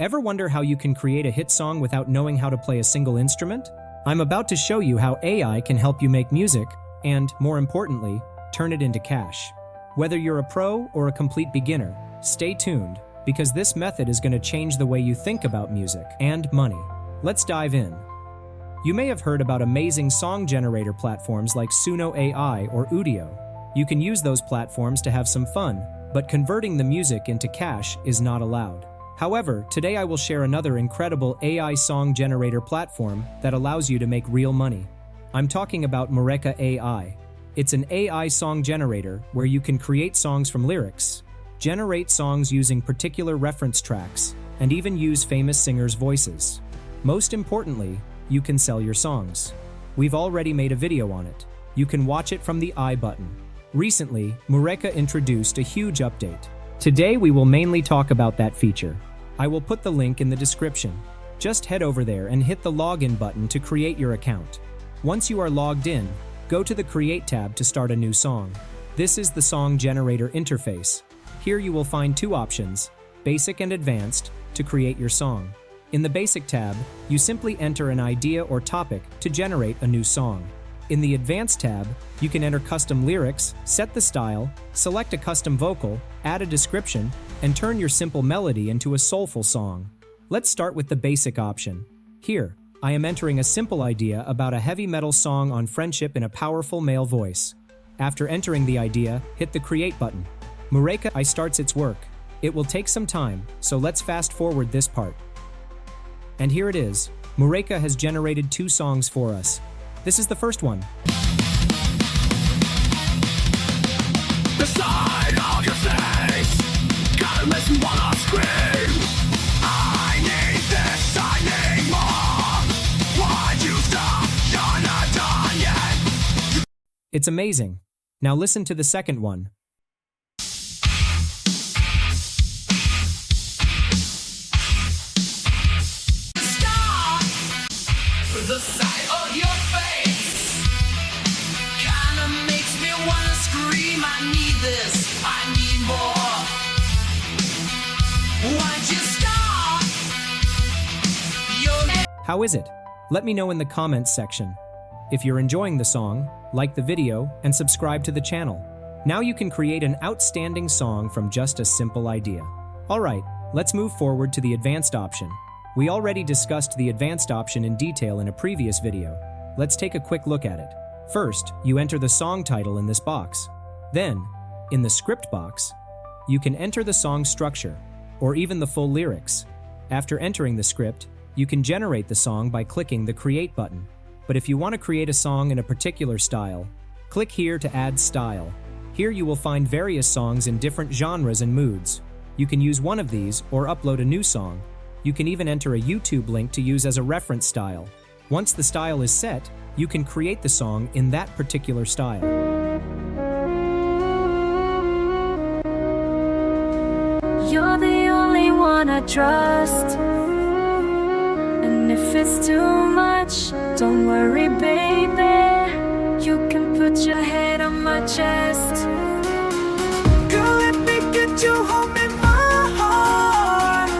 Ever wonder how you can create a hit song without knowing how to play a single instrument? I'm about to show you how AI can help you make music and, more importantly, turn it into cash. Whether you're a pro or a complete beginner, stay tuned, because this method is going to change the way you think about music and money. Let's dive in. You may have heard about amazing song generator platforms like Suno AI or Udio. You can use those platforms to have some fun, but converting the music into cash is not allowed. However, today I will share another incredible AI song generator platform that allows you to make real money. I'm talking about Mureka AI. It's an AI song generator where you can create songs from lyrics, generate songs using particular reference tracks, and even use famous singers' voices. Most importantly, you can sell your songs. We've already made a video on it. You can watch it from the I button. Recently, Mureka introduced a huge update. Today we will mainly talk about that feature. I will put the link in the description. Just head over there and hit the login button to create your account. Once you are logged in, go to the Create tab to start a new song. This is the song generator interface. Here you will find two options, Basic and Advanced, to create your song. In the Basic tab, you simply enter an idea or topic to generate a new song. In the Advanced tab, you can enter custom lyrics, set the style, select a custom vocal, add a description, and turn your simple melody into a soulful song. Let's start with the Basic option. Here, I am entering a simple idea about a heavy metal song on friendship in a powerful male voice. After entering the idea, hit the Create button. Mureka AI starts its work. It will take some time, so let's fast forward this part. And here it is. Mureka has generated two songs for us. This is the first one. The side of your face, gotta listen while I scream. I need this, I need more. Why'd you stop? You're not done yet. It's amazing. Now listen to the second one. Stop the side of your face. Kinda makes me wanna scream. I need this, I need more. Why'd you stop? How is it? Let me know in the comments section. If you're enjoying the song, like the video and subscribe to the channel. Now you can create an outstanding song from just a simple idea. Alright, let's move forward to the advanced option. We already discussed the advanced option in detail in a previous video. Let's take a quick look at it. First, you enter the song title in this box. Then, in the script box, you can enter the song structure, or even the full lyrics. After entering the script, you can generate the song by clicking the Create button. But if you want to create a song in a particular style, click here to add style. Here you will find various songs in different genres and moods. You can use one of these or upload a new song. You can even enter a YouTube link to use as a reference style. Once the style is set, you can create the song in that particular style. You're the only one I trust. And if it's too much, don't worry, baby. You can put your head on my chest. Girl, let me get you home in my heart.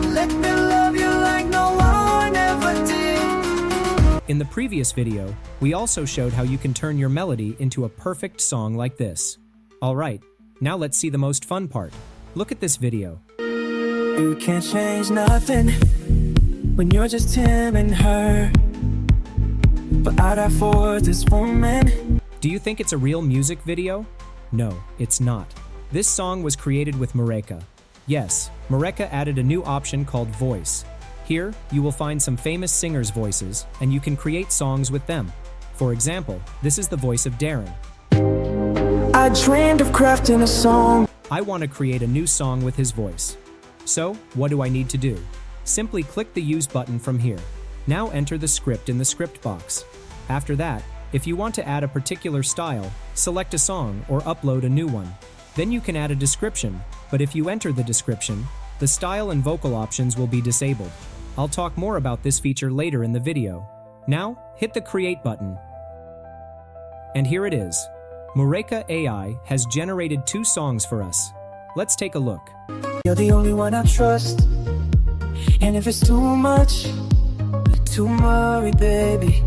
Let me love you like no one ever did. In the previous video, we also showed how you can turn your melody into a perfect song like this. Alright, now let's see the most fun part. Look at this video. You can't change nothing when you're just him and her. But I die for this woman. Do you think it's a real music video? No, it's not. This song was created with Mureka. Yes, Mureka added a new option called Voice. Here, you will find some famous singers' voices, and you can create songs with them. For example, this is the voice of Darren. I dreamed of crafting a song. I want to create a new song with his voice. So, what do I need to do? Simply click the Use button from here. Now enter the script in the script box. After that, if you want to add a particular style, select a song or upload a new one. Then you can add a description, but if you enter the description, the style and vocal options will be disabled. I'll talk more about this feature later in the video. Now, hit the Create button. And here it is. Mureka AI has generated two songs for us. Let's take a look. You're the only one I trust. And if it's too much, don't worry, baby.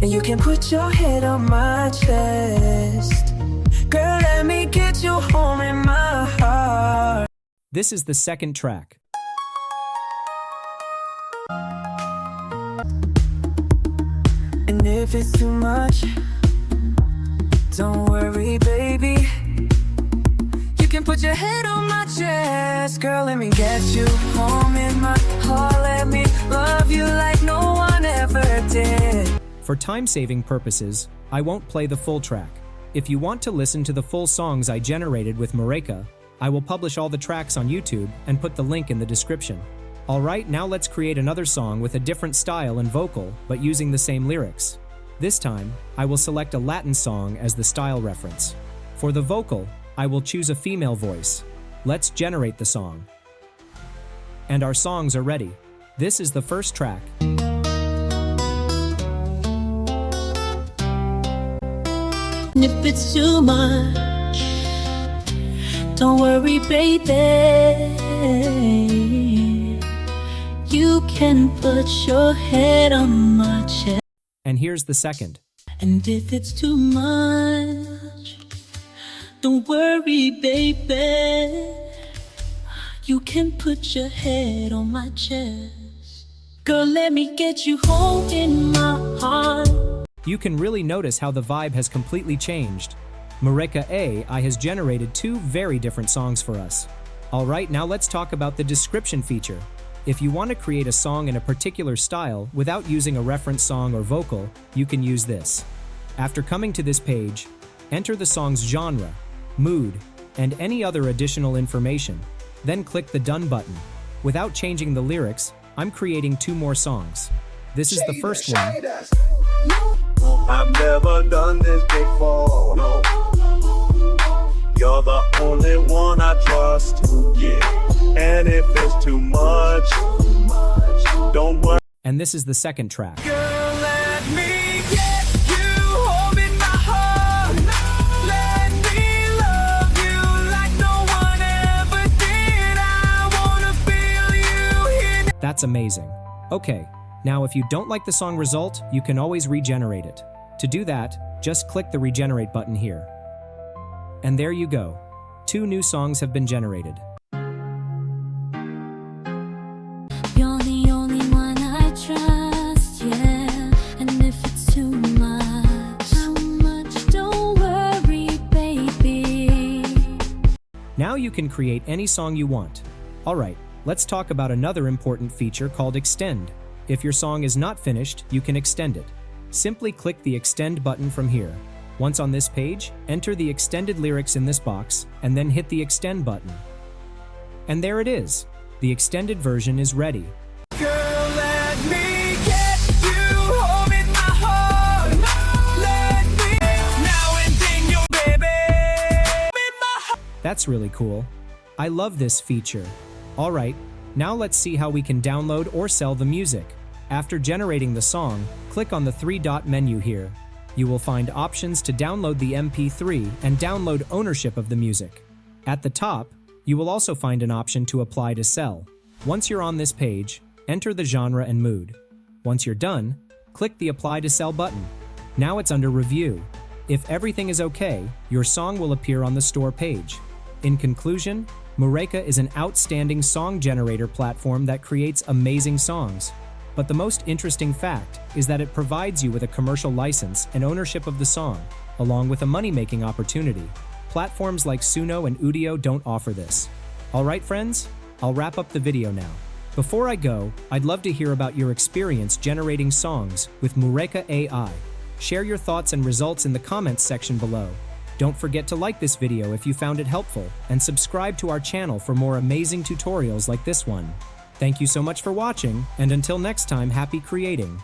And you can put your head on my chest. Girl, let me get you home in my heart. This is the second track. And if it's too much, don't worry, baby. You can put your head on my chest. Girl, let me get you home in my heart. Let me love you like no one ever did. For time-saving purposes, I won't play the full track. If you want to listen to the full songs I generated with Mureka, I will publish all the tracks on YouTube and put the link in the description. Alright, now let's create another song with a different style and vocal, but using the same lyrics. This time, I will select a Latin song as the style reference. For the vocal, I will choose a female voice. Let's generate the song. And our songs are ready. This is the first track. And if it's too much, don't worry, baby. You can put your head on my chest. And here's the second. And if it's too much, don't worry, baby. You can put your head on my chest. Girl, let me get you home in my heart. You can really notice how the vibe has completely changed. Mureke AI has generated two very different songs for us. Alright, now let's talk about the description feature. If you want to create a song in a particular style without using a reference song or vocal, you can use this. After coming to this page, enter the song's genre, mood, and any other additional information. Then click the Done button. Without changing the lyrics, I'm creating two more songs. This is the first one. I've never done this before, no. You're the only one I trust, yeah. And if it's too much, don't worry. And this is the second track. Girl, let me get you home in my heart. Let me love you like no one ever did. I wanna feel you here. That's amazing. Okay, now if you don't like the song result, you can always regenerate it. To do that, just click the regenerate button here. And there you go. 2 new songs have been generated. You're the only one I trust, yeah. And if it's too much, how much? Don't worry, baby. Now you can create any song you want. Alright, let's talk about another important feature called Extend. If your song is not finished, you can extend it. Simply click the Extend button from here. Once on this page, enter the extended lyrics in this box, and then hit the Extend button. And there it is. The extended version is ready. Girl, let me get you home in my heart. Let me now and then, your baby. In my heart. That's really cool. I love this feature. Alright, now let's see how we can download or sell the music. After generating the song, click on the 3-dot menu here. You will find options to download the MP3 and download ownership of the music. At the top, you will also find an option to apply to sell. Once you're on this page, enter the genre and mood. Once you're done, click the Apply to Sell button. Now it's under review. If everything is okay, your song will appear on the store page. In conclusion, Mureka is an outstanding song generator platform that creates amazing songs. But the most interesting fact is that it provides you with a commercial license and ownership of the song, along with a money-making opportunity. Platforms like Suno and Udio don't offer this. Alright friends, I'll wrap up the video now. Before I go, I'd love to hear about your experience generating songs with Mureka AI. Share your thoughts and results in the comments section below. Don't forget to like this video if you found it helpful, and subscribe to our channel for more amazing tutorials like this one. Thank you so much for watching, and until next time, happy creating!